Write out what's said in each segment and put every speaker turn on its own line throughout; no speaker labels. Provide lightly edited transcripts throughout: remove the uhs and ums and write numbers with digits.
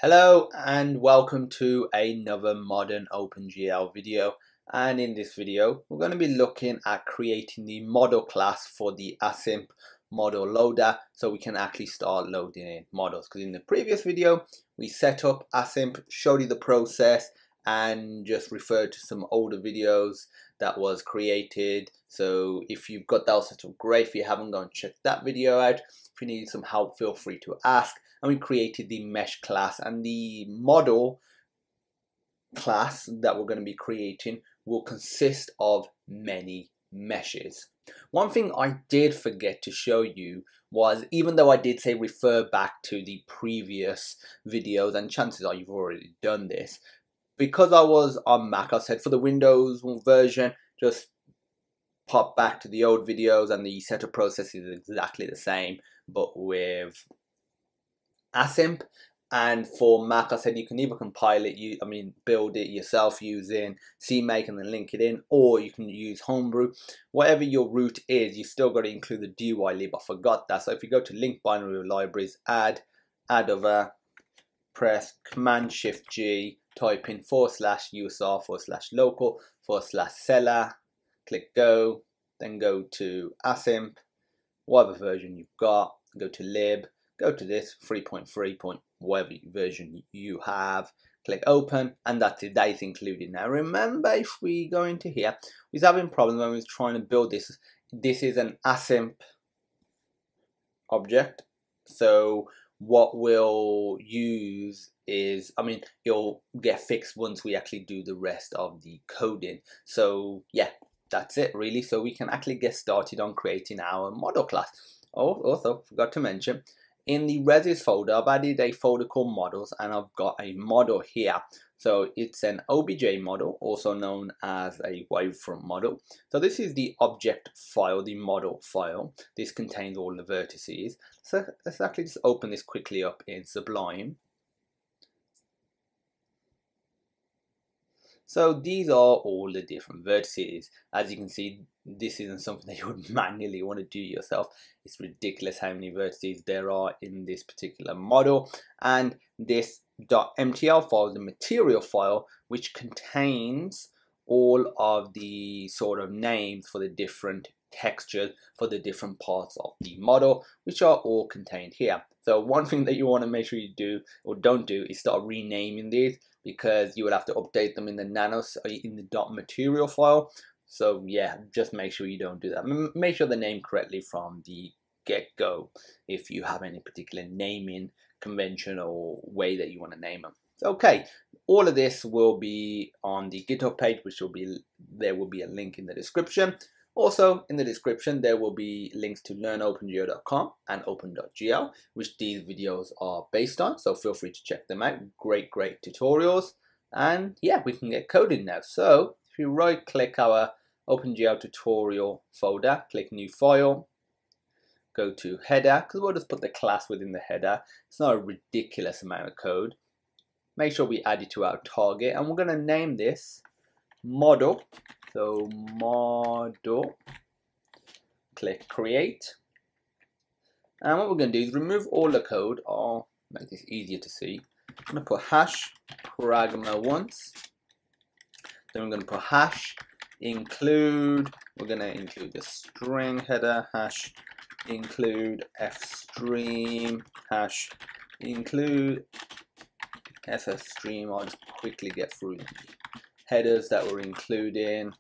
Hello and welcome to another modern OpenGL video, and in this video we're going to be looking at creating the model class for the Assimp model loader so we can actually start loading in models, because in the previous video we set up Assimp, showed you the process and just referred to some older videos that was created. So if you've got that set up, great. If you haven't, gone check that video out. If you need some help, feel free to ask. And we created the mesh class, and the model class that we're going to be creating will consist of many meshes. One thing I did forget to show you was, even though I did say refer back to the previous videos, and chances are you've already done this, because I was on Mac, I said for the Windows version just pop back to the old videos and the setup process is exactly the same, but with Assimp. And for Mac, I said you can either compile it, build it yourself using CMake and then link it in, or you can use Homebrew. Whatever your root is, you still got to include the DY-lib. I forgot that. So if you go to link binary libraries, add other, press Command-Shift-G, type in /usr/local/seller, click go, then go to Assimp, whatever version you've got, go to lib, go to this 3.3. Whatever version you have, click open, and that's it. That is included. Now remember, if we go into here, we was having problems when we was trying to build this. This is an Assimp object, so what we'll use is, it'll get fixed once we actually do the rest of the coding. So yeah, that's it really. So we can actually get started on creating our model class. Oh, also forgot to mention, in the Resis folder, I've added a folder called models, and I've got a model here. So it's an OBJ model, also known as a wavefront model. So this is the object file, the model file. This contains all the vertices. So let's actually just open this quickly up in Sublime. So these are all the different vertices. As you can see, this isn't something that you would manually want to do yourself. It's ridiculous how many vertices there are in this particular model. And this .mtl file, the material file, which contains all of the sort of names for the different textures for the different parts of the model, which are all contained here. So one thing that you want to make sure you do or don't do is start renaming these, because you will have to update them in the .material file. So yeah, just make sure you don't do that. Make sure they name correctly from the get-go if you have any particular naming convention or way that you want to name them. Okay, all of this will be on the GitHub page, which there will be a link in the description. Also in the description there will be links to learnopengl.com and open.gl, which these videos are based on, so feel free to check them out. Great tutorials. And yeah, we can get coding now. So if you right click our OpenGL tutorial folder, click new file, go to header, because we'll just put the class within the header. It's not a ridiculous amount of code. Make sure we add it to our target, and we're going to name this model. So model, click create, and what we're going to do is remove all the code. I'll make this easier to see. I'm going to put hash pragma once, then we're going to put hash include, we're going to include the string header, hash include fstream, hash include ffstream. I'll just quickly get through the headers that we're including,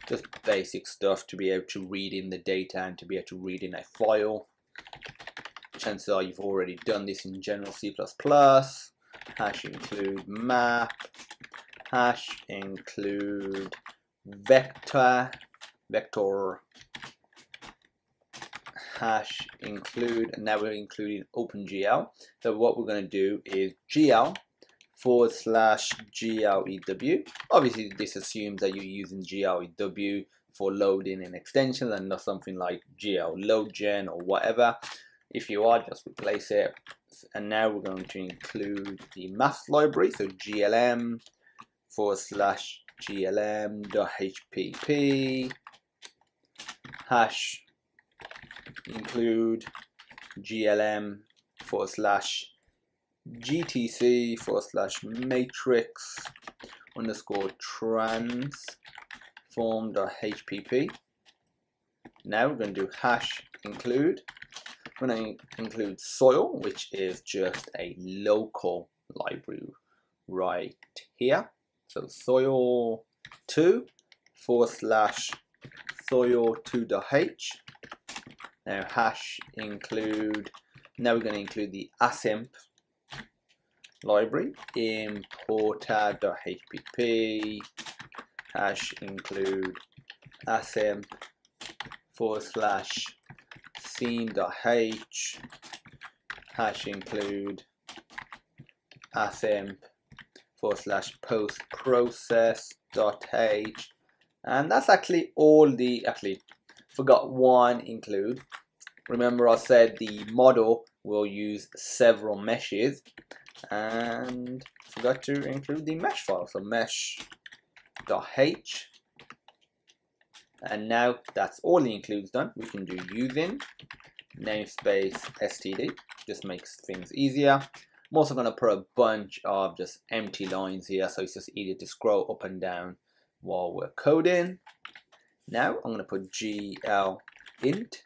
just basic stuff to be able to read in the data and to be able to read in a file. Chances are you've already done this in general C++. Hash include map, hash include vector, hash include, and now we're including OpenGL. So what we're going to do is GL/GLEW. Obviously this assumes that you're using GLEW for loading and extensions and not something like GL load gen or whatever. If you are, just replace it. And now we're going to include the math library, so glm/glm.hpp hash include glm/ gtc/matrix underscore transform.hpp. Now we're going to do hash include. We're going to include soil, which is just a local library right here. So soil2/soil2.h. Now hash include. Now we're going to include the Assimp library, importer.hpp, hash include Assimp/scene.h, hash include Assimp/postprocess.h, and that's actually all the, forgot one include. Remember I said the model will use several meshes, and forgot to include the mesh file, so mesh.h. And now that's all the includes done. We can do using namespace std, just makes things easier. I'm also going to put a bunch of just empty lines here, so it's just easier to scroll up and down while we're coding. Now I'm going to put gl int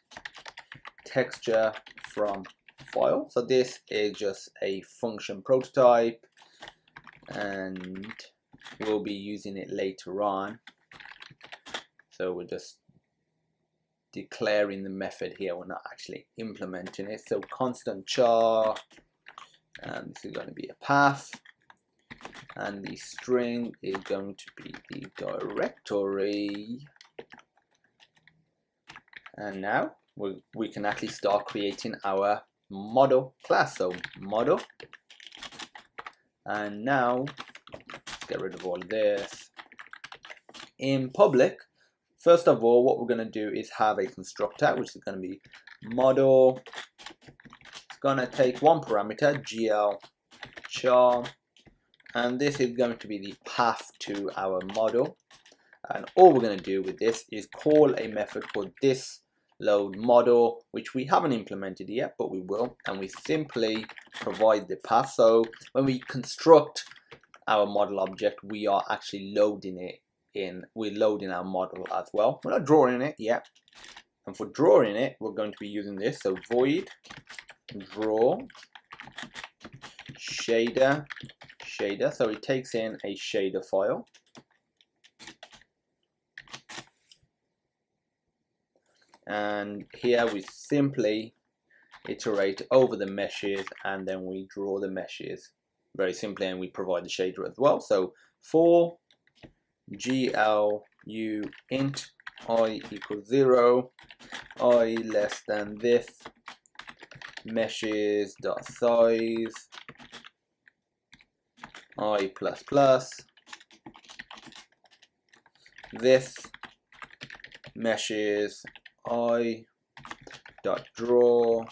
texture from file. So this is just a function prototype, and we'll be using it later on. So we're just declaring the method here, we're not actually implementing it. So constant char, and this is going to be a path, and the string is going to be the directory. And now we can actually start creating our model class. So model, and now let's get rid of all this. In public, first of all, what we're going to do is have a constructor, which is going to be model. It's going to take one parameter, gl char, and this is going to be the path to our model. And all we're going to do with this is call a method called this load model, which we haven't implemented yet, but we will, and we simply provide the path. So when we construct our model object, we are actually loading it in, we're loading our model as well. We're not drawing it yet, and for drawing it we're going to be using this. So void draw shader, so it takes in a shader file, and here we simply iterate over the meshes, and then we draw the meshes very simply, and we provide the shader as well. So for glu int I equals 0, I less than this, meshes dot size I plus plus, this meshes I dot draw,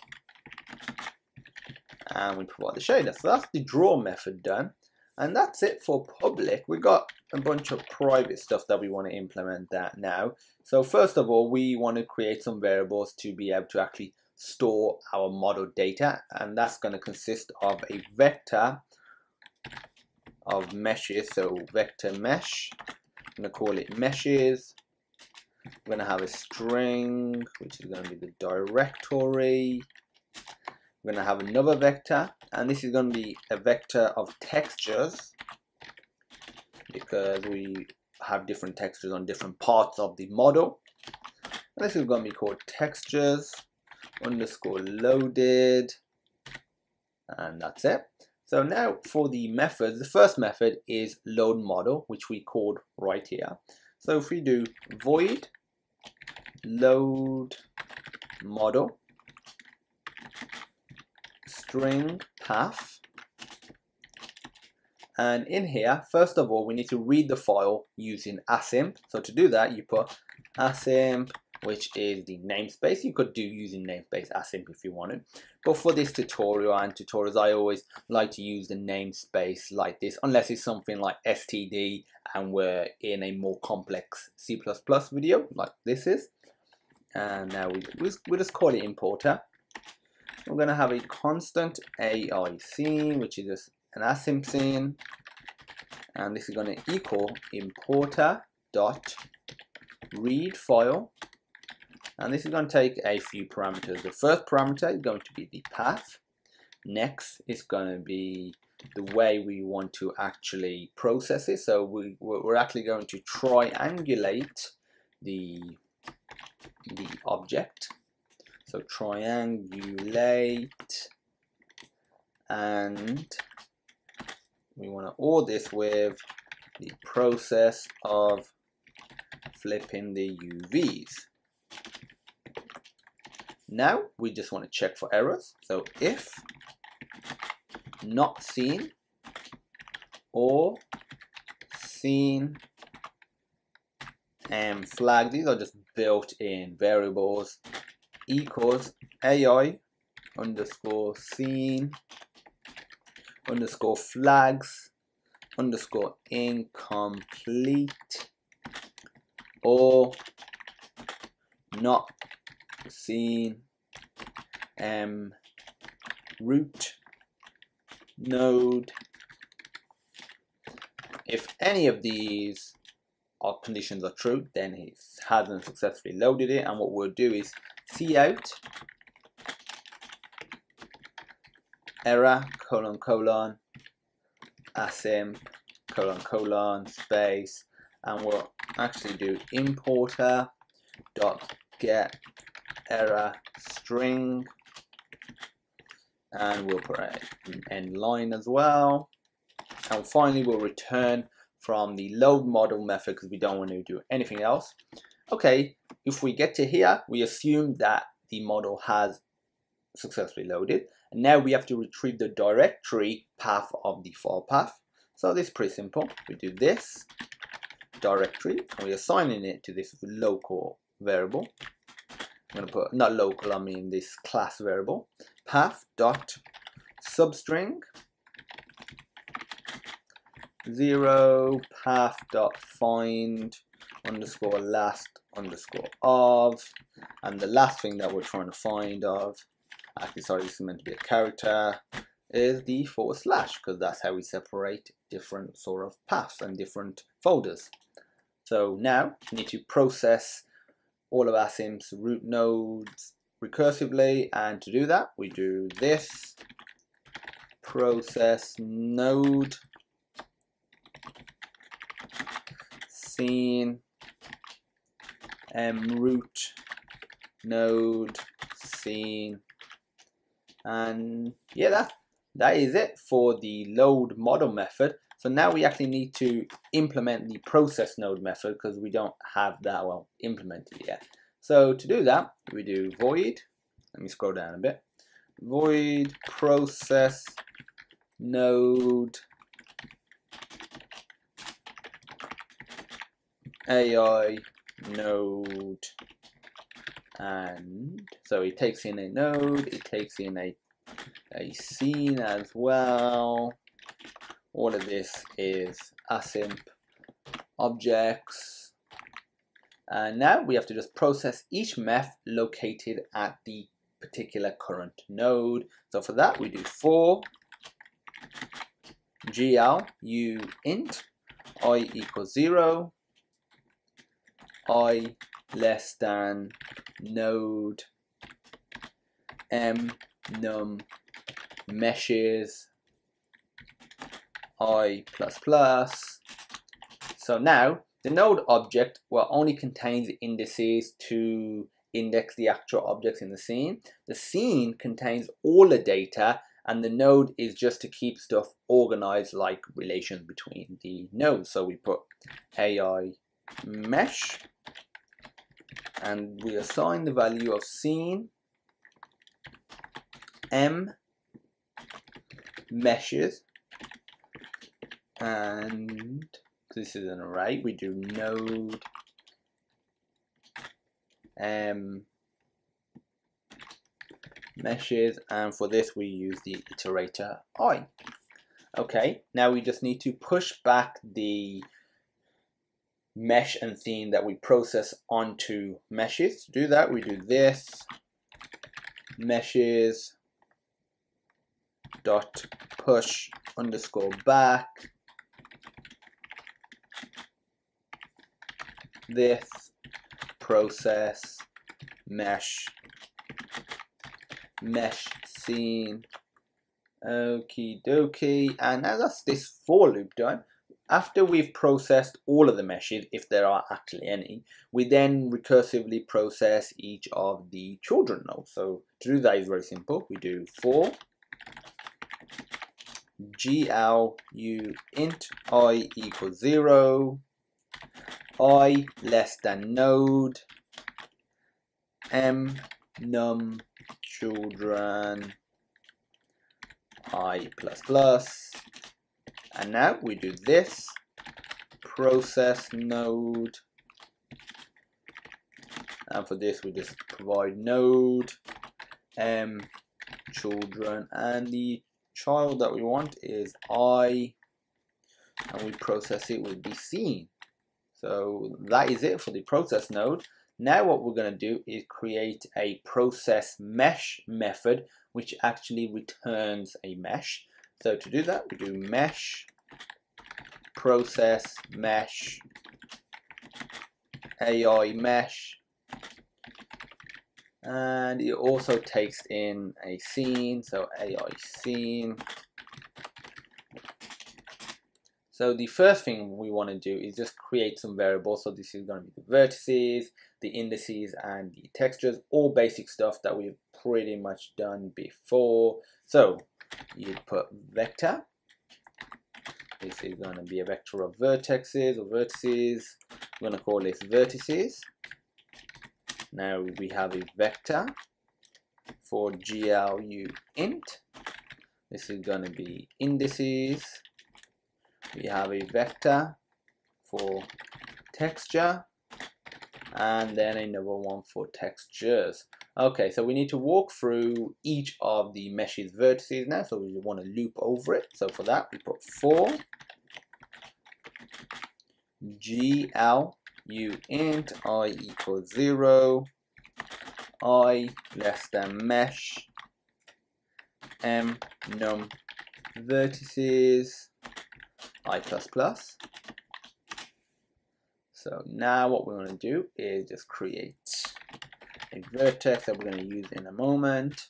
and we provide the shader. So that's the draw method done, and that's it for public. We've got a bunch of private stuff that we want to implement that now. So first of all, we want to create some variables to be able to actually store our model data, and that's going to consist of a vector of meshes. So vector mesh, I'm going to call it meshes. We're going to have a string, which is going to be the directory. We're going to have another vector, and this is going to be a vector of textures, because we have different textures on different parts of the model. And this is going to be called textures underscore loaded, and that's it. So now for the methods, the first method is load model, which we called right here. So if we do void load model string path, and in here, first of all, we need to read the file using Assimp. So to do that, you put Assimp, which is the namespace. You could do using namespace Assimp if you wanted, but for this tutorial and tutorials, I always like to use the namespace like this, unless it's something like std and we're in a more complex C++ video like this is. And now we just call it importer. we're going to have a constant AI scene, which is just an Assimp scene, and this is going to equal importer dot read file, and this is going to take a few parameters. The first parameter is going to be the path. Next is going to be the way we want to actually process it. So we're actually going to triangulate the object. So triangulate, and we want to order this with the process of flipping the UVs. Now we just want to check for errors. So if not seen or seen and flag, these are just built-in variables, equals AI underscore seen underscore flags underscore incomplete or not seen root node. If any of these conditions are true, then it hasn't successfully loaded it, and what we'll do is cout error colon assimp colon space, and we'll actually do importer dot get error string, and we'll put an end line as well, and finally we'll return from the load model method because we don't want to do anything else. Okay, if we get to here, we assume that the model has successfully loaded, and now we have to retrieve the directory path of the file path. So this is pretty simple. We do this directory, and we're assigning it to this local variable. I'm going to put, not local, I mean this class variable, path dot substring 0 path dot find underscore last underscore of, and the last thing that we're trying to find of, actually sorry, this is meant to be a character, is the / because that's how we separate different sort of paths and different folders. So now we need to process all of Assimp's root nodes recursively, and to do that we do this process node scene root node scene, and yeah, that is it for the load model method. So now we actually need to implement the process node method because we don't have that well implemented yet. So to do that, we do void, let me scroll down a bit, void process node AI node, and so it takes in a node, it takes in a scene as well. All of this is Assimp objects, and now we have to just process each meth located at the particular current node. So for that we do for gl u int I equals 0, I less than node num meshes I plus plus. So now the node object only contains indices to index the actual objects in the scene. The scene contains all the data, and the node is just to keep stuff organized, like relations between the nodes. So we put AI mesh, and we assign the value of scene meshes, and this is an array. We do node meshes, and for this we use the iterator I. Okay, now we just need to push back the mesh and scene that we process onto meshes. To do that we do this meshes dot push underscore back this process mesh scene. Okie dokie, and now that's this for loop done. After we've processed all of the meshes, if there are actually any, we then recursively process each of the children nodes. So to do that is very simple. We do for gl u int I equals 0, I less than node, m num children I plus plus, and now we do this process node, and for this we just provide node m children, and the child that we want is I, and we process it with the scene. So that is it for the process node. Now what we're going to do is create a process mesh method which actually returns a mesh. So to do that, we do mesh process mesh AI mesh, and it also takes in a scene, so AI scene. So the first thing we want to do is just create some variables. So this is going to be the vertices, the indices, and the textures, all basic stuff that we've pretty much done before. So you put vector. This is going to be a vector of vertexes or vertices. We're going to call this vertices. Now we have a vector for glu int. This is going to be indices. We have a vector for texture, and then another one for textures. Okay, so we need to walk through each of the mesh's vertices now, so we want to loop over it. So for that, we put for glu int I equals 0, I less than mesh m num vertices I plus plus. So now what we want to do is just create a vertex that we're going to use in a moment.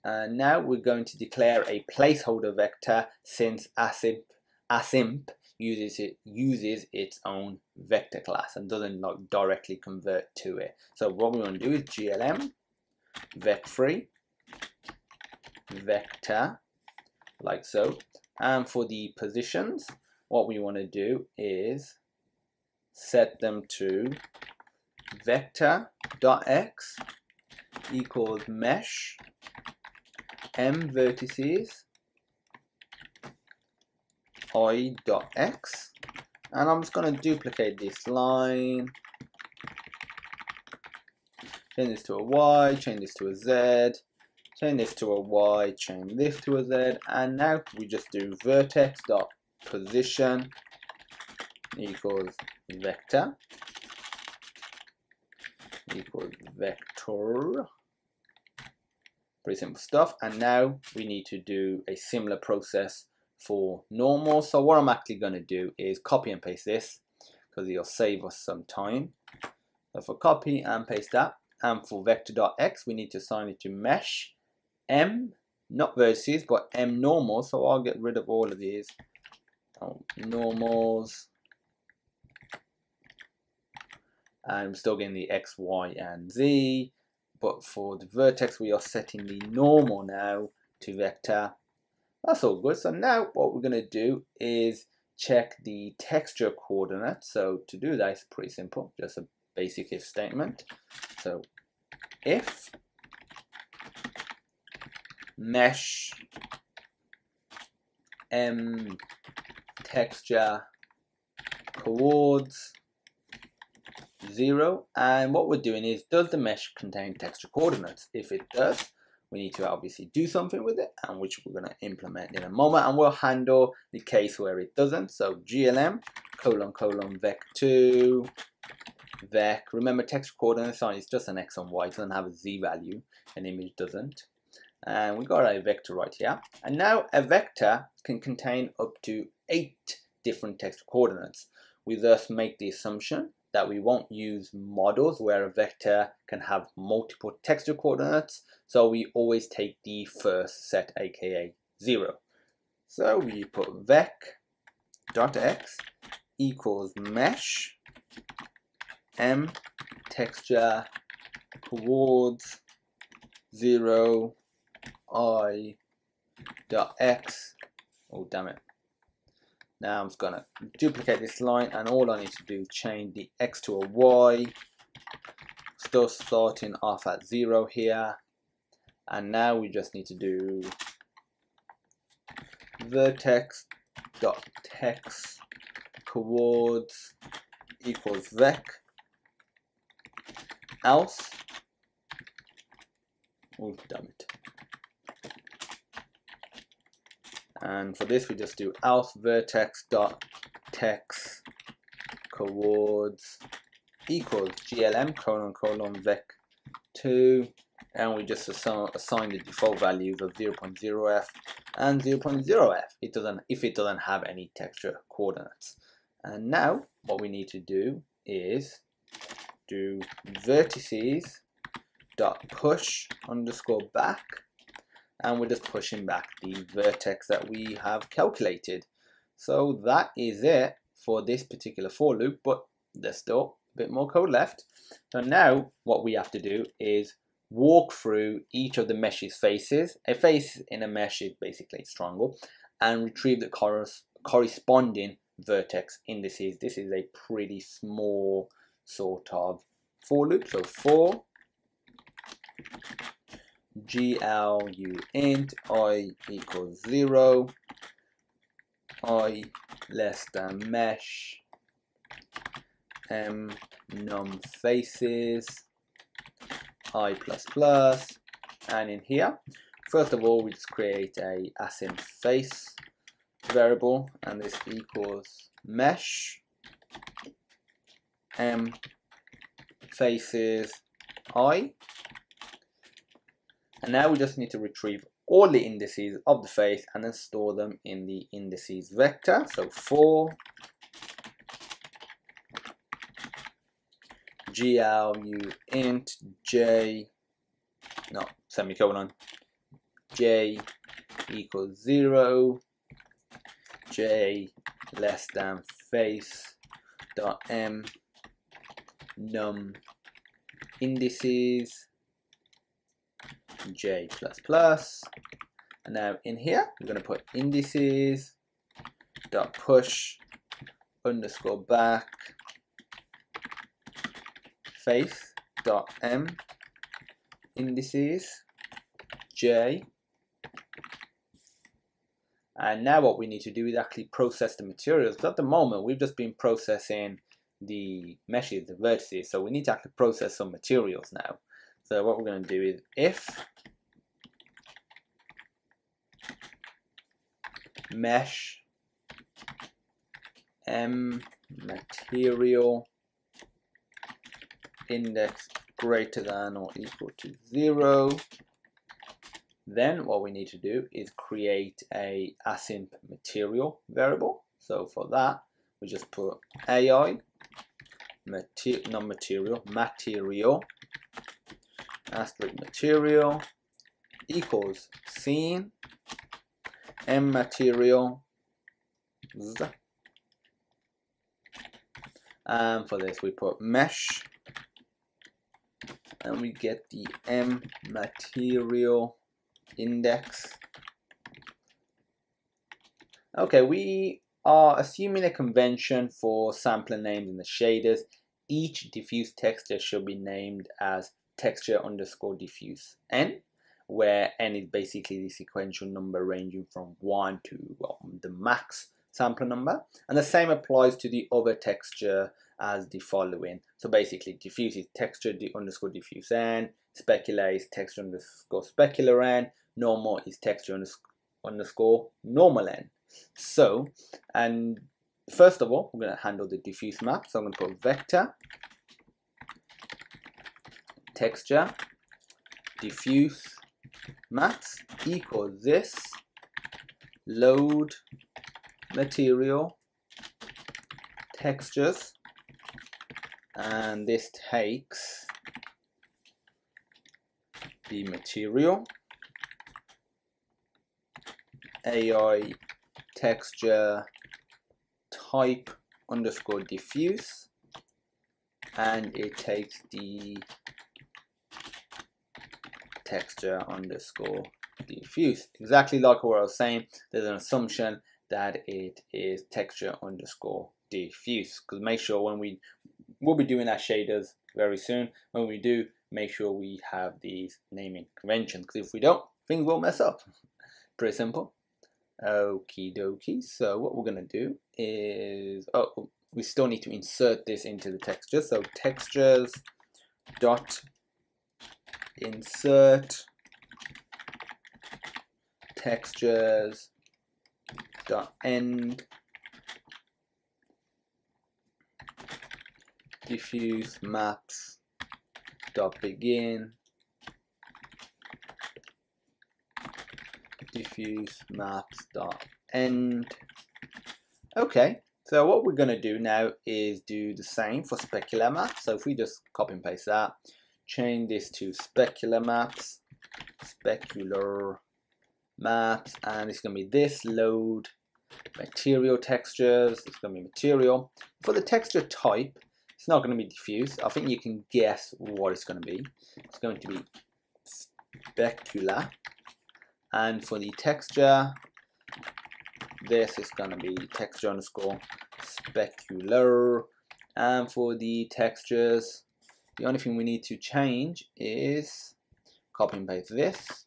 And now we're going to declare a placeholder vector, since Assimp uses its own vector class and doesn't directly convert to it. So what we want to do is glm vec3 vector, like so. And for the positions, what we want to do is set them to vector.x equals mesh m vertices I.x, and I'm just going to duplicate this line, change this to a y, change this to a z, change this to a y, change this to a z, and now we just do vertex dot position equals vector equals vector. Pretty simple stuff. And now we need to do a similar process for normal. So what I'm actually going to do is copy and paste this, because it'll save us some time. So for copy and paste that, and for vector.x we need to assign it to mesh m, not vertices, but m normal. So I'll get rid of all of these normals, and I'm still getting the x, y, and z. But for the vertex we are setting the normal now to vector. That's all good. So now what we're going to do is check the texture coordinates. So to do that, it's pretty simple, just a basic if statement. So if mesh m texture coords 0, and what we're doing is, does the mesh contain texture coordinates? If it does, we need to obviously do something with it, and which we're going to implement in a moment, and we'll handle the case where it doesn't. So glm : vec2 vec, remember texture coordinates is just an x and y, it doesn't have a z value, an image doesn't. and we got a vector right here. And now a vector can contain up to 8 different text coordinates. We thus make the assumption that we won't use models where a vector can have multiple texture coordinates, so we always take the first set, aka 0. So we put vec.x equals mesh m texture towards 0 I dot x. Oh damn it. Now I'm just gonna duplicate this line, and all I need to do is change the x to a y, still starting off at 0 here. And now we just need to do vertex dot text towards equals vec else. Oh damn it. And for this we just do else vertex dot text towards equals glm colon vec 2, and we just assign the default values of 0.0f and 0.0f if it doesn't have any texture coordinates. And now what we need to do is do vertices dot push underscore back, and we're just pushing back the vertex that we have calculated. So that is it for this particular for loop, but there's still a bit more code left. So now what we have to do is walk through each of the mesh's faces. A face in a mesh is basically a triangle, and retrieve the corresponding vertex indices. This is a pretty small sort of for loop. So for glu int I equals 0, I less than mesh m num faces I plus plus, and in here first of all we just create a assimp face variable, and this equals mesh m faces I. And now we just need to retrieve all the indices of the face and then store them in the indices vector. So for glu int j, no, semicolon, j equals 0, j less than face dot m num indices j plus plus. And now in here we're going to put indices dot push underscore back face dot m indices j. And now what we need to do is actually process the materials, because at the moment we've just been processing the meshes, the vertices, so we need to actually process some materials now. So what we're going to do is if mesh m material index greater than or equal to 0, then what we need to do is create a assimp material variable. So for that we just put ai non-material material asterisk material equals scene m material, and for this we put mesh, and we get the m material index. Okay, we are assuming a convention for sampler names in the shaders. Each diffuse texture should be named as texture underscore diffuse n, where n is basically the sequential number ranging from 1 to, well, the max sampler number. And the same applies to the other texture as the following. So basically diffuse is texture underscore diffuse n, specular is texture underscore specular n, normal is texture underscore normal n. So, and first of all we're going to handle the diffuse map. So I'm going to put vector texture diffuse maps equals this load material textures, and this takes the material AI texture type underscore diffuse, and it takes the texture underscore diffuse. Exactly like what I was saying, there's an assumption that it is texture underscore diffuse, because make sure when we'll be doing our shaders very soon, when we do, make sure we have these naming conventions, because if we don't, things will mess up. Pretty simple. Okie dokie. So what we're gonna do is, oh, we still need to insert this into the texture. So textures dot insert textures dot end diffuse maps dot begin diffuse maps dot end. Okay, so what we're going to do now is do the same for specular maps. So if we just copy and paste that, change this to specular maps, and it's going to be this load material textures. It's going to be material. For the texture type, it's not going to be diffuse. I think you can guess what it's going to be. It's going to be specular. And for the texture, this is going to be texture underscore specular. And for the textures, the only thing we need to change is copy and paste this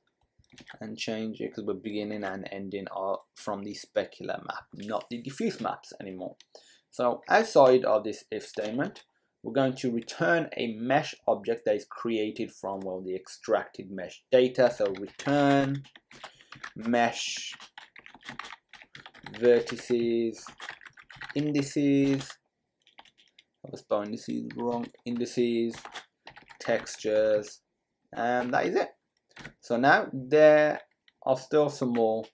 and change it, because we're beginning and ending from the specular map, not the diffuse maps anymore. So outside of this if statement, we're going to return a mesh object that is created from, well, the extracted mesh data. So return mesh vertices indices, I was spelling indices wrong, indices textures, and that is it. So now there are still some more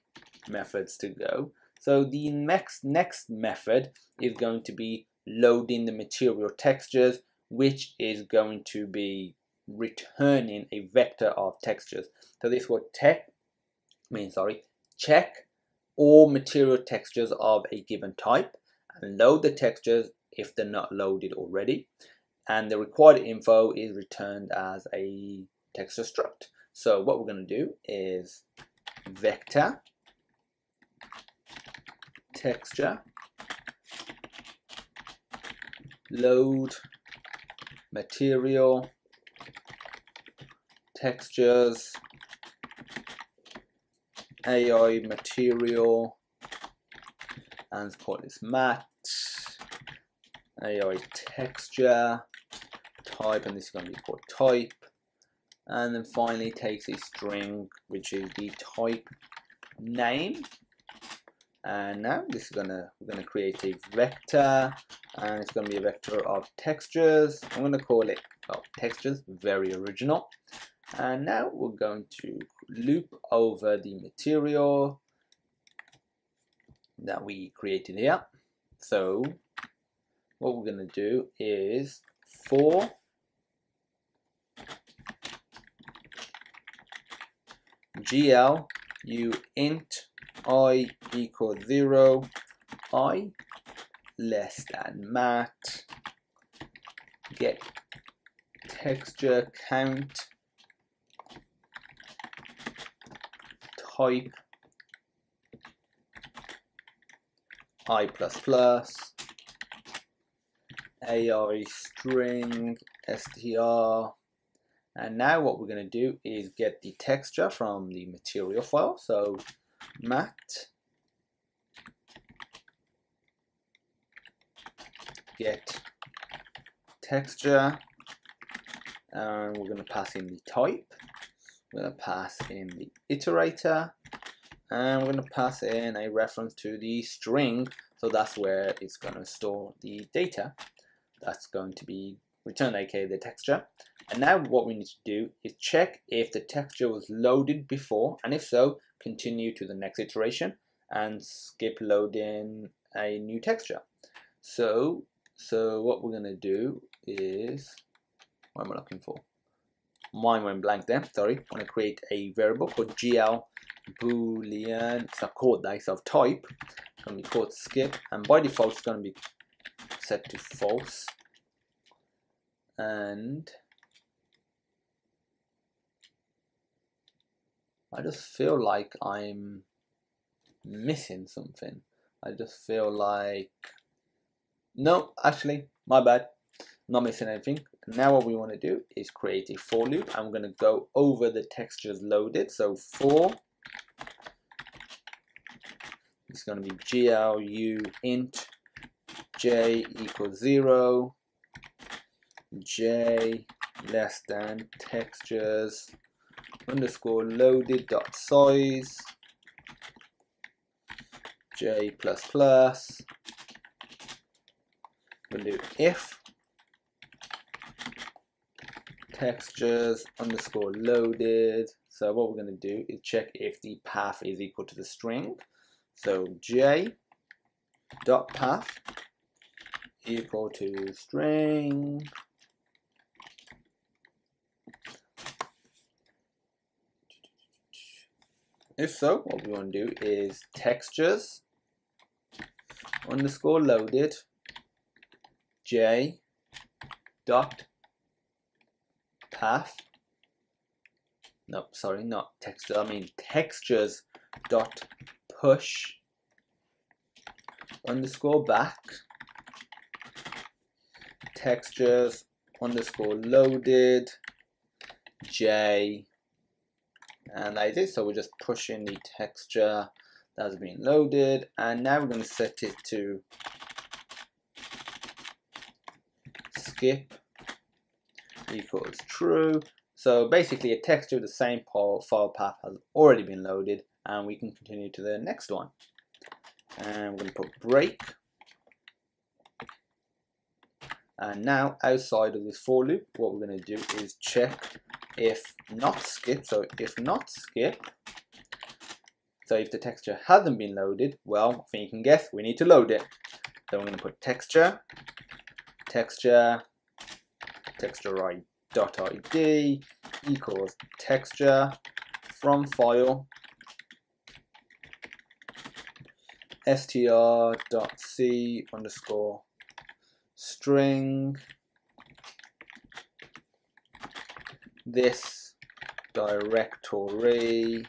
methods to go. So the next method is going to be loading the material textures, which is going to be returning a vector of textures. So this will check all material textures of a given type and load the textures if they're not loaded already, and the required info is returned as a texture struct. So what we're going to do is vector texture load material textures AI material, and let's call this mat AI texture type, and this is going to be called type, and then finally takes a string which is the type name. And now this is we're gonna create a vector, and it's gonna be a vector of textures. I'm gonna call it textures, very original. And now we're going to loop over the material that we created here. So what we're gonna do is for GL u int I equals 0, I less than mat, get texture count type I++, AI string str. And now what we're going to do is get the texture from the material file. So mat get texture, and we're going to pass in the type. We're going to pass in the iterator, and we're going to pass in a reference to the string. So that's where it's going to store the data that's going to be return aka the texture. And now what we need to do is check if the texture was loaded before, and if so, continue to the next iteration and skip loading a new texture. So what we're going to do is, what am I looking for? Mine went blank there, sorry. I'm going to create a variable called GL boolean, it's not called that, it's of type. It's going to be called skip, and by default it's going to be set to false. And I just feel like I'm missing something. I just feel like, no, actually, my bad, not missing anything. Now what we want to do is create a for loop. I'm going to go over the textures loaded. So for, it's going to be GLU int j equals 0, j less than textures underscore loaded dot size j plus plus. We'll do if textures underscore loaded. So what we're going to do is check if the path is equal to the string. So j dot path equal to string. If so, what we want to do is textures underscore loaded j dot path, no, sorry, not texture, I mean textures dot push underscore back textures underscore loaded j, and like this. So we're just pushing the texture that's been loaded, and now we're going to set it to skip equals true. So basically a texture with the same file path has already been loaded, and we can continue to the next one. And we're going to put break. And now outside of this for loop, what we're going to do is check if not skip. So if not skip, so if the texture hasn't been loaded, well, I think you can guess, we need to load it. So we're going to put texture i.id equals texture from file str.c underscore string this directory.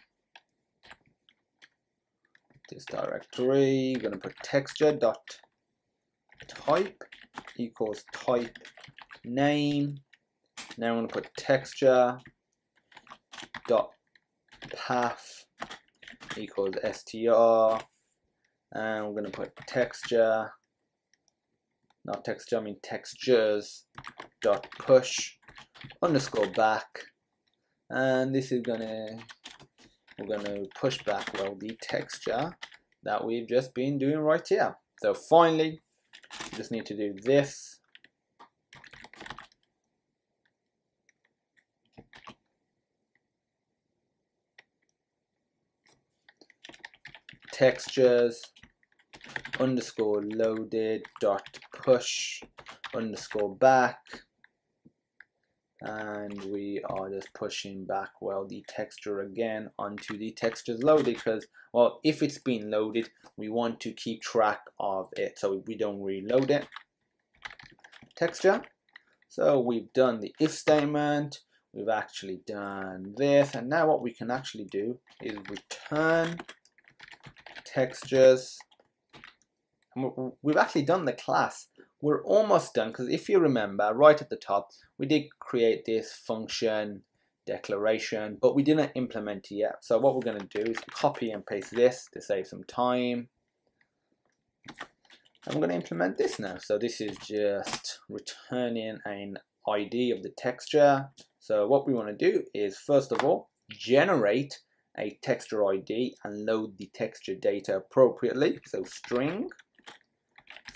Going to put texture dot type equals type name. Now I'm going to put texture dot path equals str, and we're going to put texture, not texture, I mean textures dot push underscore back, and this is we're going to push back, well, the texture that we've just been doing right here. So finally, we just need to do this. Textures underscore loaded dot push underscore back, and we are just pushing back, well, the texture again onto the textures loaded, because, well, if it's been loaded, we want to keep track of it so we don't reload it. Texture. So we've done the if statement, we've actually done this, and now what we can actually do is return textures. And we've actually done the class. We're almost done, because if you remember right at the top, we did create this function declaration, but we didn't implement it yet. So what we're going to do is copy and paste this to save some time. And we're going to implement this now. So this is just returning an ID of the texture. So what we want to do is, first of all, generate a texture ID and load the texture data appropriately. So string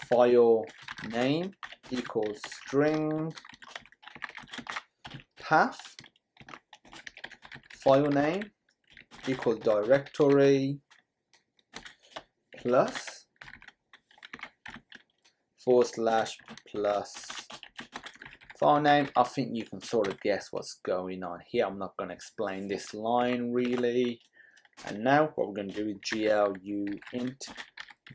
file name equals string path, file name equals directory plus /+ file name. I think you can sort of guess what's going on here. I'm not going to explain this line really. And now what we're going to do is glu int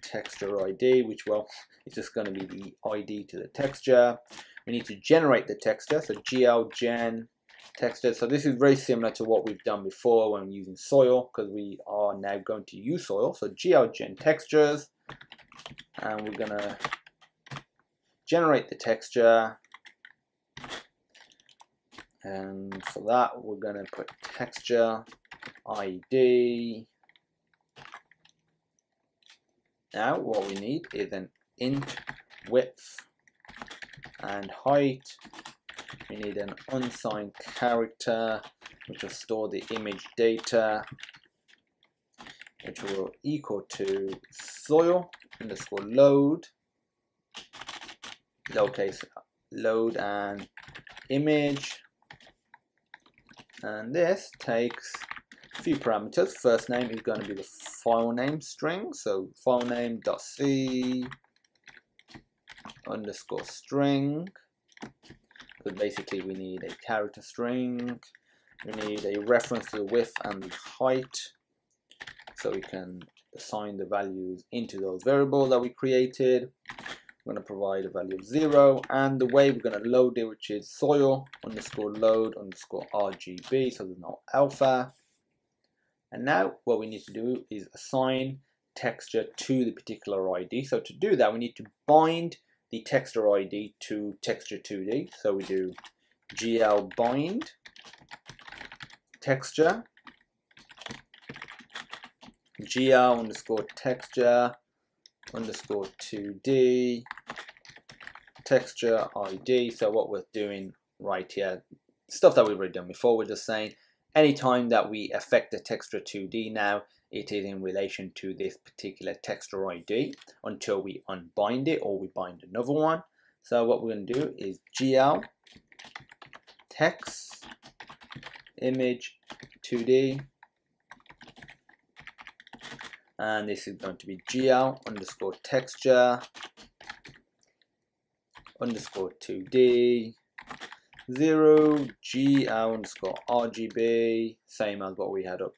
texture ID, which, well, it's just going to be the ID to the texture. We need to generate the texture, so gl gen texture. So this is very similar to what we've done before when using soil, because we are now going to use soil. So gl gen textures, and we're going to generate the texture. And for that, we're going to put texture ID. Now what we need is an int width and height. We need an unsigned character which will store the image data, which will equal to soil underscore load, lowercase load and image. And this takes a few parameters. First name is going to be the file name string, so file name .c underscore string, because basically we need a character string. We need a reference to the width and the height, so we can assign the values into those variables that we created. We're going to provide a value of 0, and the way we're going to load it, which is soil underscore load underscore RGB, so there's no alpha. And now what we need to do is assign texture to the particular ID. So to do that, we need to bind the texture ID to texture 2D. So we do gl bind texture, gl underscore texture underscore 2D texture ID. So what we're doing right here, stuff that we've already done before, we're just saying anytime that we affect the texture 2D now, it is in relation to this particular texture ID until we unbind it or we bind another one. So what we're going to do is gl text image 2D, and this is going to be gl underscore texture underscore 2D 0 gl underscore RGB, same as what we had up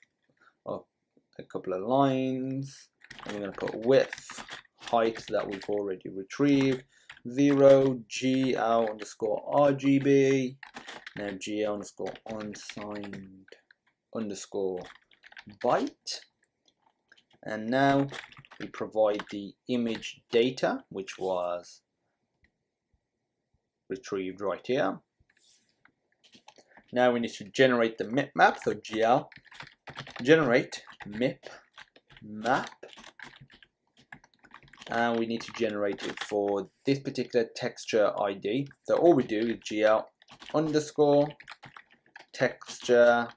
a couple of lines. And we're going to put width height that we've already retrieved 0 gl underscore RGB, now gl underscore unsigned underscore byte. And now we provide the image data, which was retrieved right here. Now we need to generate the mip map, so gl generate mip map, and we need to generate it for this particular texture ID. So all we do is gl underscore texture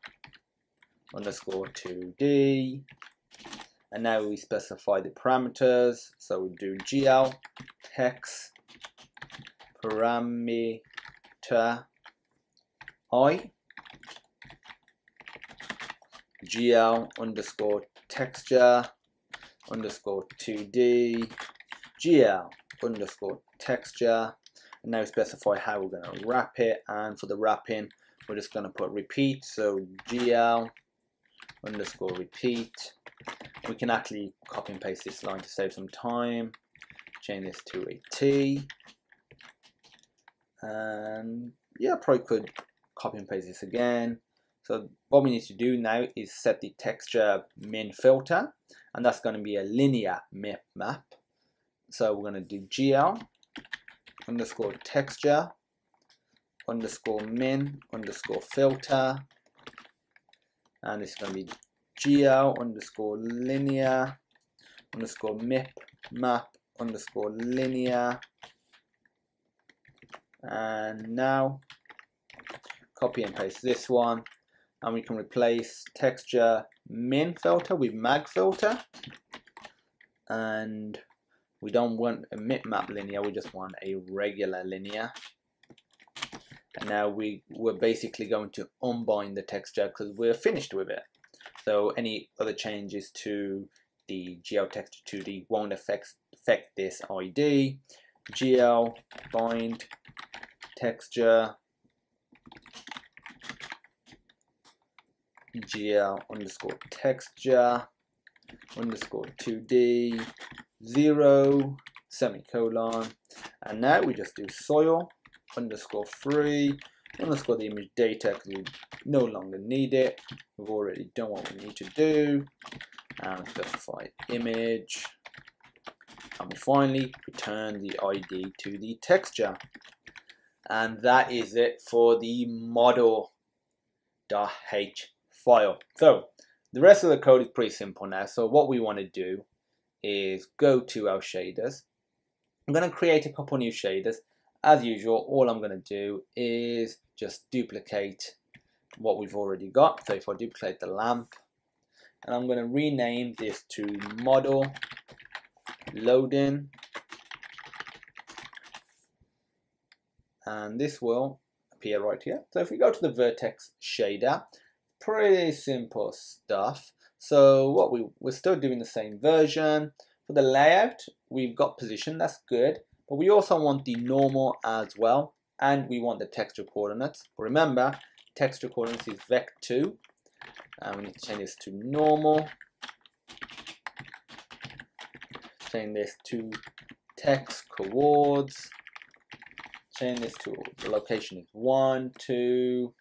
underscore 2D, and now we specify the parameters. So we do gl text parameter I, gl underscore texture underscore 2D, gl underscore texture, and now specify how we're going to wrap it. And for the wrapping, we're just going to put repeat, so gl underscore repeat. We can actually copy and paste this line to save some time. Change this to a T, and yeah, probably could copy and paste this again. So what we need to do now is set the texture min filter, and that's going to be a linear mip map. So we're going to do gl underscore texture underscore min underscore filter, and this is going to be gl underscore linear underscore mip map underscore linear. And now copy and paste this one, and we can replace texture min filter with mag filter, and We don't want a bitmap linear, we just want a regular linear. And now we're basically going to unbind the texture because we're finished with it. So any other changes to the GL texture 2D won't affect this ID. GL bind texture GL underscore texture underscore 2D 0 semicolon, and now we just do soil underscore free underscore the image data because we no longer need it. We've already done what we need to do, and specify image, and we finally return the ID to the texture. And that is it for the model.h file. So the rest of the code is pretty simple now. So what we want to do is go to our shaders. I'm going to create a couple new shaders. As usual, all I'm going to do is just duplicate what we've already got. So if I duplicate the lamp, and I'm going to rename this to model loading, and this will appear right here. So if we go to the vertex shader, pretty simple stuff. So what we're still doing the same version. For the layout, we've got position, that's good, but we also want the normal as well, and we want the texture coordinates. Remember, texture coordinates is vec2, and we need to change this to normal. Change this to text coords. Change this to the location is 1, 2,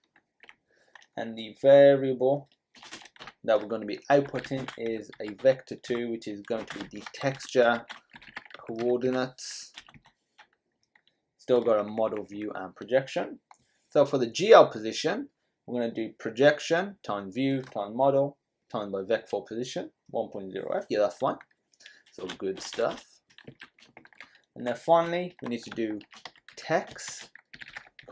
and the variable that we're going to be outputting is a vector2, which is going to be the texture coordinates. Still got a model view and projection. So for the GL position, we're going to do projection times view times model times by vec4 position 1.0f. Yeah, that's fine. So good stuff. And then finally, we need to do text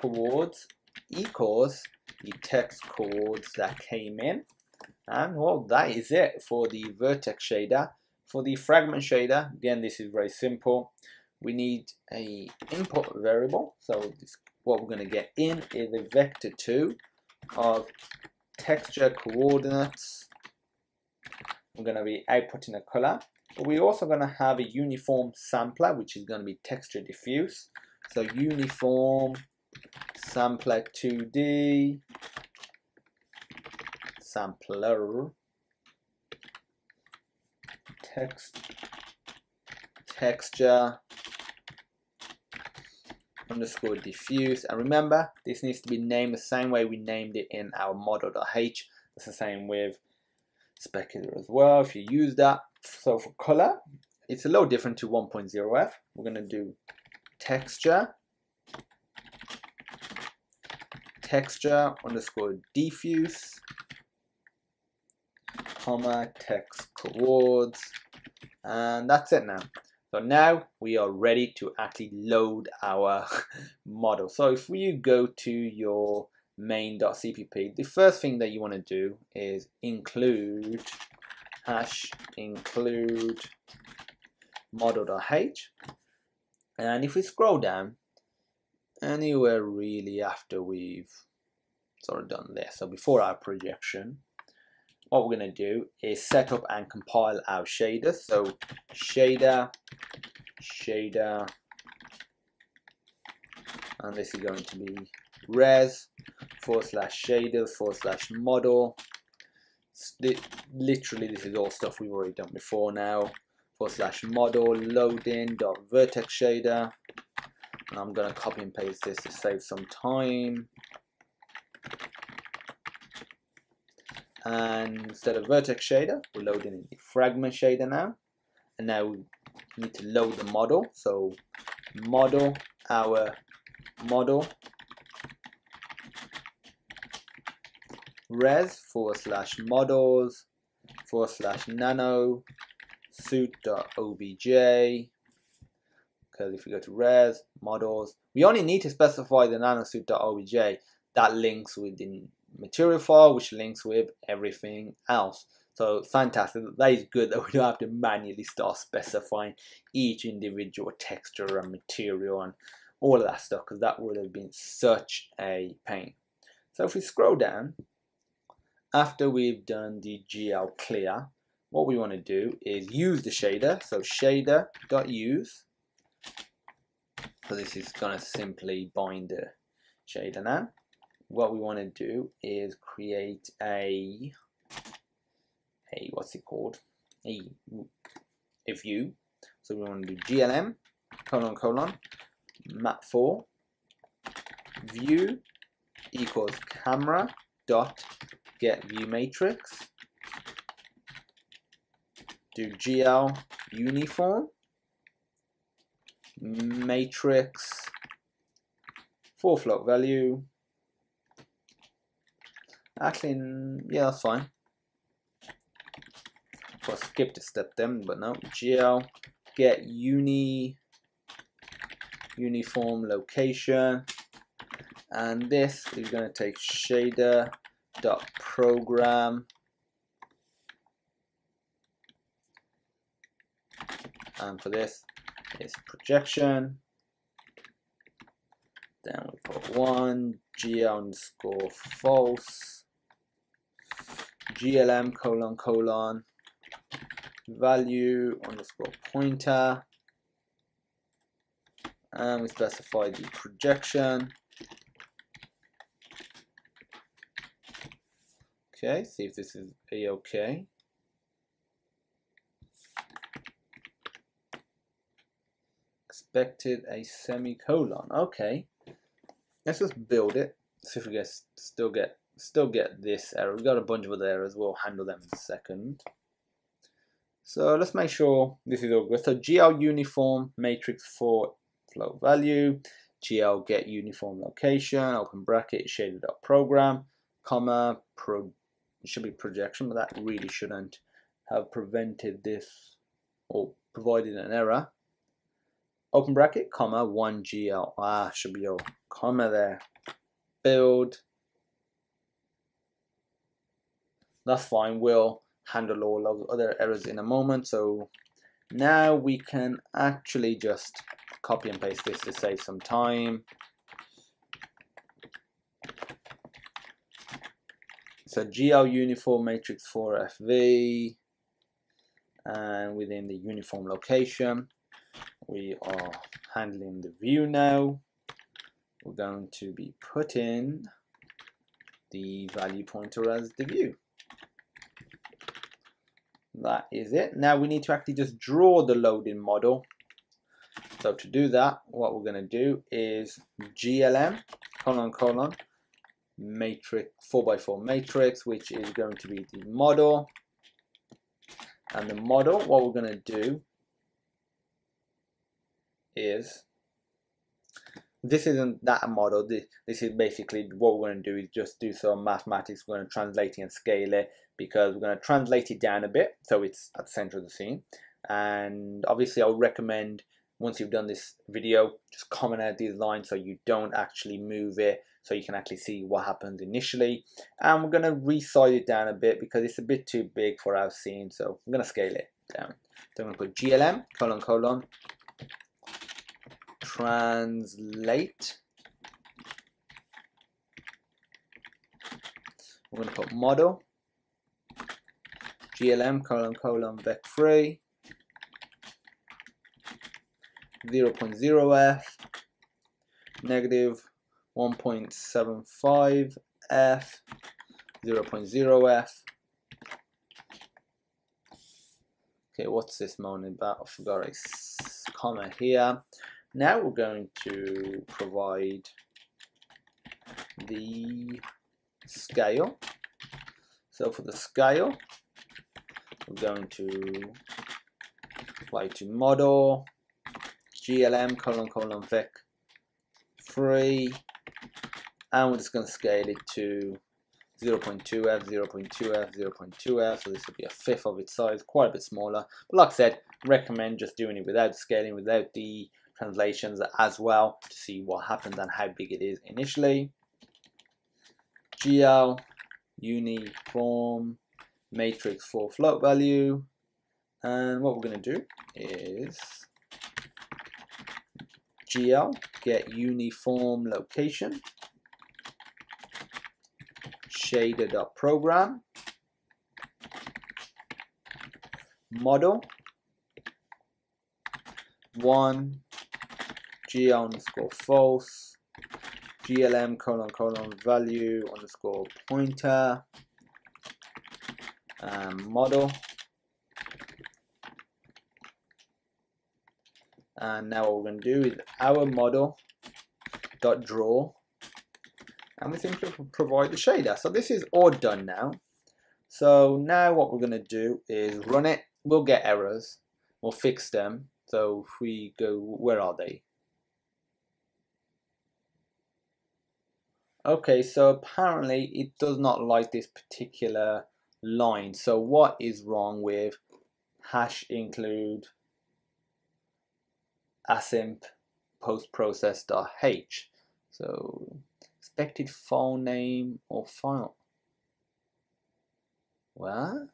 coords equals the text coords that came in. And well, that is it for the vertex shader. For the fragment shader, again, this is very simple. We need a input variable. So what we're going to get in is a vector2 of texture coordinates. We're going to be outputting a color, but we're also going to have a uniform sampler, which is going to be texture diffuse. So uniform sampler 2D sampler texture underscore diffuse, and remember this needs to be named the same way we named it in our model.h. It's the same with specular as well if you use that. So for color, it's a little different to 1.0f. We're going to do texture underscore diffuse comma text coords, and that's it now. So now we are ready to actually load our model. So if you go to your main.cpp, the first thing that you want to do is include #include model.h, and if we scroll down anywhere really after we've sort of done this, so before our projection, what we're going to do is set up and compile our shader. So shader, and this is going to be res/shaders/model. Literally, this is all stuff we've already done before now. /model loading.vertex shader. And I'm going to copy and paste this to save some time. And instead of vertex shader, we're loading in the fragment shader now. And now we need to load the model. So model, our model, res/models/nano suit.obj. Because if we go to res models, we only need to specify the nanosuit.obj that links with the material file, which links with everything else. So fantastic. That is good that we don't have to manually start specifying each individual texture and material and all of that stuff, because that would have been such a pain. So if we scroll down, after we've done the GL clear, what we want to do is use the shader. So shader.use. So this is going to simply bind the shader now. What we want to do is create a what's it called? A view. So we want to do glm map4 view equals camera dot get view matrix. Do gl uniform matrix for float value. Actually, yeah, that's fine. I skipped a step then, but no. GL get uniform location, and this is going to take shader dot program, and for this is projection. Then we put 1 GL underscore false glm value underscore pointer, and we specify the projection. Okay, see if this is a-okay. Expected a semicolon. Okay, let's just build it. See if we still get this error. We've got a bunch of other errors. We'll handle them in a second. So let's make sure this is all good. So GL uniform matrix for float value, GL get uniform location, open bracket, shader.program, comma, it should be projection, but that really shouldn't have prevented this or provided an error. Open bracket, comma, 1 GL, should be a comma there. Build. That's fine, we'll handle all of other errors in a moment. So now we can actually just copy and paste this to save some time. So GL uniform matrix for FV, and within the uniform location we are handling the view now. We're going to be putting the value pointer as the view. That is it. Now we need to actually just draw the loading model. So to do that, what we're going to do is glm matrix 4x4 matrix, which is going to be the model. And the model, what we're going to do is, this isn't that model. This is basically what we're going to do is just do some mathematics. We're going to translate it and scale it, because we're going to translate it down a bit so it's at the center of the scene. And obviously I would recommend, once you've done this video, just comment out these lines so you don't actually move it, so you can actually see what happens initially. And we're going to resize it down a bit because it's a bit too big for our scene, so I'm going to scale it down. So I'm going to put glm translate. We're going to put model glm vec3 0.0f negative 1.75 f 0.0f. Okay, what's this moaning about? I forgot a comma here. Now we're going to provide the scale. So for the scale, we're going to apply to model glm vec3, and we're just going to scale it to 0.2f, 0.2f, 0.2f, so this will be a fifth of its size, quite a bit smaller. But like I said, recommend just doing it without scaling, without the translations as well, to see what happens and how big it is initially. GL uniform matrix for float value, and what we're going to do is GL get uniform location shader.program model 1 GL underscore false GLM : value underscore pointer model. And now what we're going to do is our model dot draw, and we simply provide the shader. So this is all done now. So now what we're going to do is run it. We'll get errors. We'll fix them. So if we go, where are they? Okay, so apparently it does not like this particular line. So what is wrong with hash include Assimp postprocess.h? So expected file name or file. What?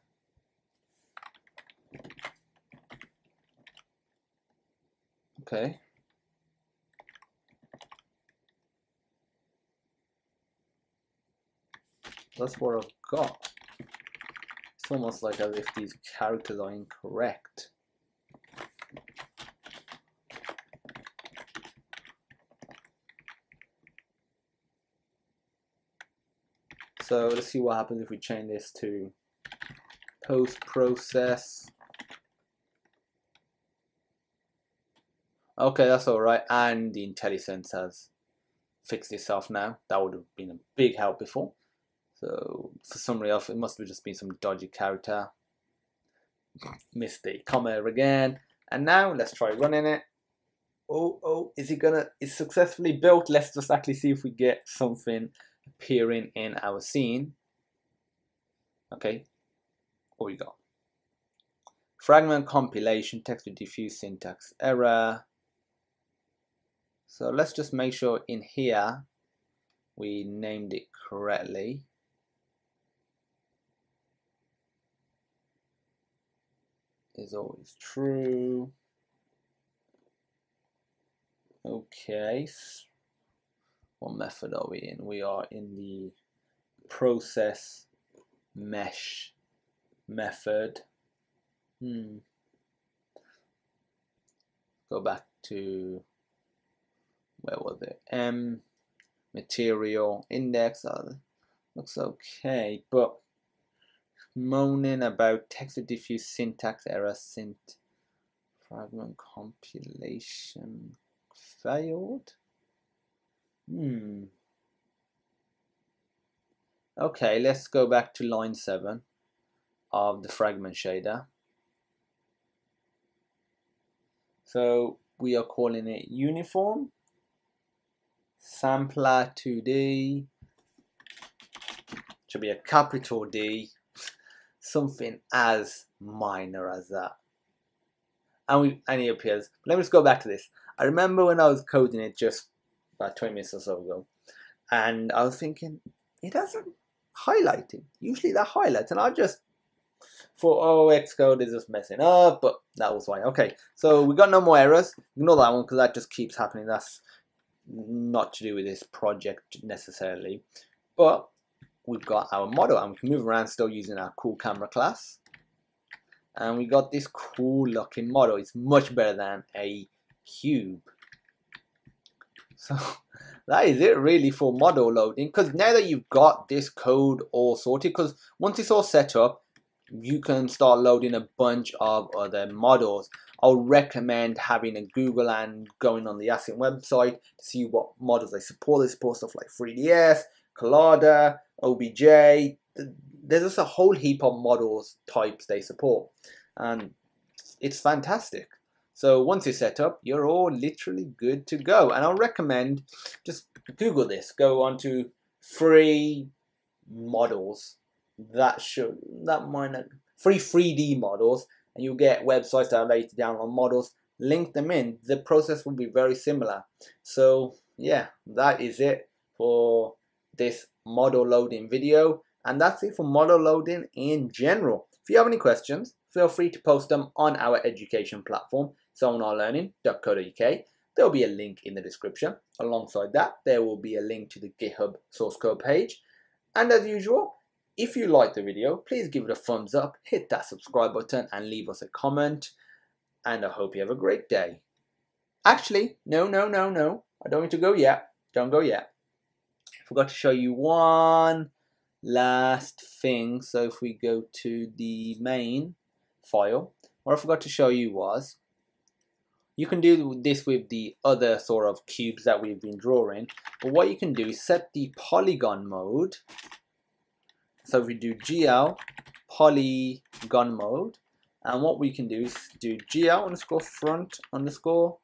Okay. That's what I've got. It's almost like as if these characters are incorrect. So let's see what happens if we change this to post process. Okay, that's all right. And the IntelliSense has fixed itself now. That would have been a big help before. So for some reason, it must have just been some dodgy character. Missed the comma again. And now let's try running it. Oh, is it gonna? It's successfully built. Let's just actually see if we get something appearing in our scene. Okay, what we got? Fragment compilation, text to diffuse syntax error. So let's just make sure in here we named it correctly. Is always true. Okay, what method are we in? We are in the process mesh method. Go back to, where was it? Material index. Looks okay, but moaning about text to diffuse syntax error, fragment compilation failed. Okay, let's go back to line 7 of the fragment shader. So we are calling it uniform sampler 2D. Should be a capital D, something as minor as that. And it appears. Let me just go back to this. I remember when I was coding it just about 20 minutes or so ago, and I was thinking, it hasn't highlighted. Usually that highlights, and I just thought, oh, Xcode is just messing up, but that was fine. Okay, so we got no more errors. Ignore that one because that just keeps happening. That's not to do with this project necessarily, but we've got our model and we can move around still using our cool camera class, and we got this cool looking model. It's much better than a cube. So that is it really for model loading, because now that you've got this code all sorted, because once it's all set up you can start loading a bunch of other models. I'll recommend having a Google and going on the Assimp website to see what models they support. They support stuff like 3ds, Collada, OBJ. There's just a whole heap of models types they support, and it's fantastic. So once it's set up, you're all literally good to go. And I'll recommend just Google this. Go on to free models free 3D models, and you'll get websites that allow you to download models. Link them in. The process will be very similar. So yeah, that is it for this model loading video. And that's it for model loading in general. If you have any questions, feel free to post them on our education platform, sonarlearning.co.uk. There will be a link in the description. Alongside that, there will be a link to the GitHub source code page. And as usual, if you like the video, please give it a thumbs up, hit that subscribe button and leave us a comment. And I hope you have a great day. Actually, no. I don't need to go yet. Don't go yet. I forgot to show you one last thing. So if we go to the main file, what I forgot to show you was, you can do this with the other sort of cubes that we've been drawing, but what you can do is set the polygon mode. So if we do GL polygon mode, and what we can do is do GL underscore front underscore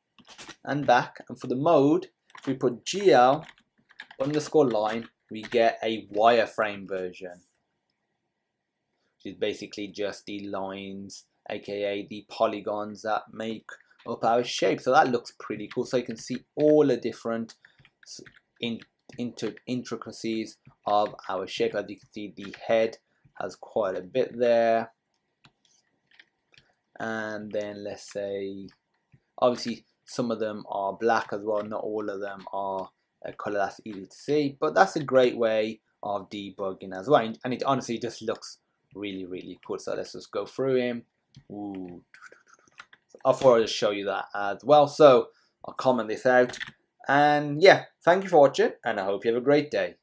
and back, and for the mode, if we put GL underscore line, we get a wireframe version, which is basically just the lines, aka the polygons that make up our shape. So that looks pretty cool. So you can see all the different intricacies of our shape. As you can see, the head has quite a bit there, and then let's say obviously some of them are black as well, not all of them are a color that's easy to see, but that's a great way of debugging as well, and it honestly just looks really cool. So let's just go through him. Ooh. I thought I'd show you that as well, so I'll comment this out. And yeah, thank you for watching, and I hope you have a great day.